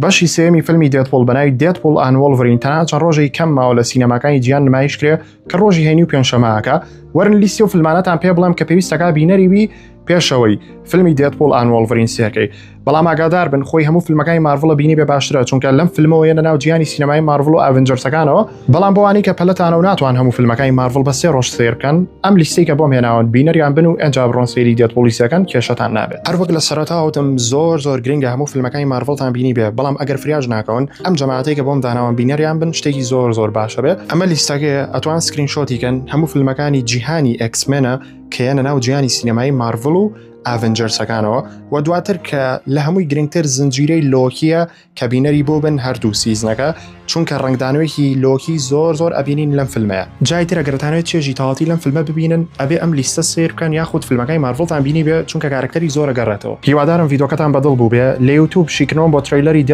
بەشی سێمی فیلمی دێدپۆڵ بەناوی دێدپۆڵ ئان وۆڵڤرین تەنها چەند ڕۆژێکی کەم ماوە لە سینەماکانی جیهان نمایش کرێ کە ڕۆژی هەینی و پێنجشەمەکە. وەرن لیستی و فیلمانەتان پێ بڵێم کە پێویستەکە بینەری بی پێشەوەی فیلمی دێدپۆڵ ئان وۆڵڤرین سێرکەی. بەڵام ئاگادار بن خۆی هەموو فیلمەکانی مارڤڵە بینی بێ باشترە، چونکە لەم فیلمەوە یەنە ناو جیهانی سینەمای مارڤڵ و ئەڤنجەرسەکانەوە. بەڵام بۆوانی کە پەلەتانە و ناتوان هەموو فیلمەکانی مارڤڵ بە 3 ڕۆژ سیر بکەن، ئەم لیستەی کە بۆم هێناون بینەریان بن و ئەنجا بڕۆن سەیری دێدپۆڵی سێکەن کێشەتان نابێت. هەر وەک لە سەرەتاوتم زۆر گرنگە هەموو فیلمەکانی مارڤڵتان بینی بێ، بەڵام ئەگەر فریاج ناکەون ئەم جەماعەتەی کە بۆم داناوان بینەریان بن شتێکی زۆر باشە بێ. ئەمە لیستەکەیە ئەتوان سکرین شۆتیکەن هەموو فیلمەکانی جیهانی ئەکسمێنە کە یەنە ناو جیهانی سینەمایی مارڤڵ و ئاڤنجەرسەکانەوە، و دواتر کە لە هەمووی گرنگتر زنجیرەی لۆکیە کە بینەری بۆ بن هەردوو سیزنەکە، چونکە ڕنگدانوێکی لۆکی زۆر ئەبینین لەم فیلمەیە. جای تر ئەگەرتانوێت چێژی تاواتی لەم فیلمە ببینن ئەبێ ئەم لیستە سیر بکەن یاخود فیلمەکانی مارڤڵتان بینی بێ، چونکە کارکتەری زۆرە گەڕێتەوە. هیوادارم ڤیدۆکەتان بەدڵ بوو بێ. لە یوتیوب شیکردنەوە بۆ تریلەری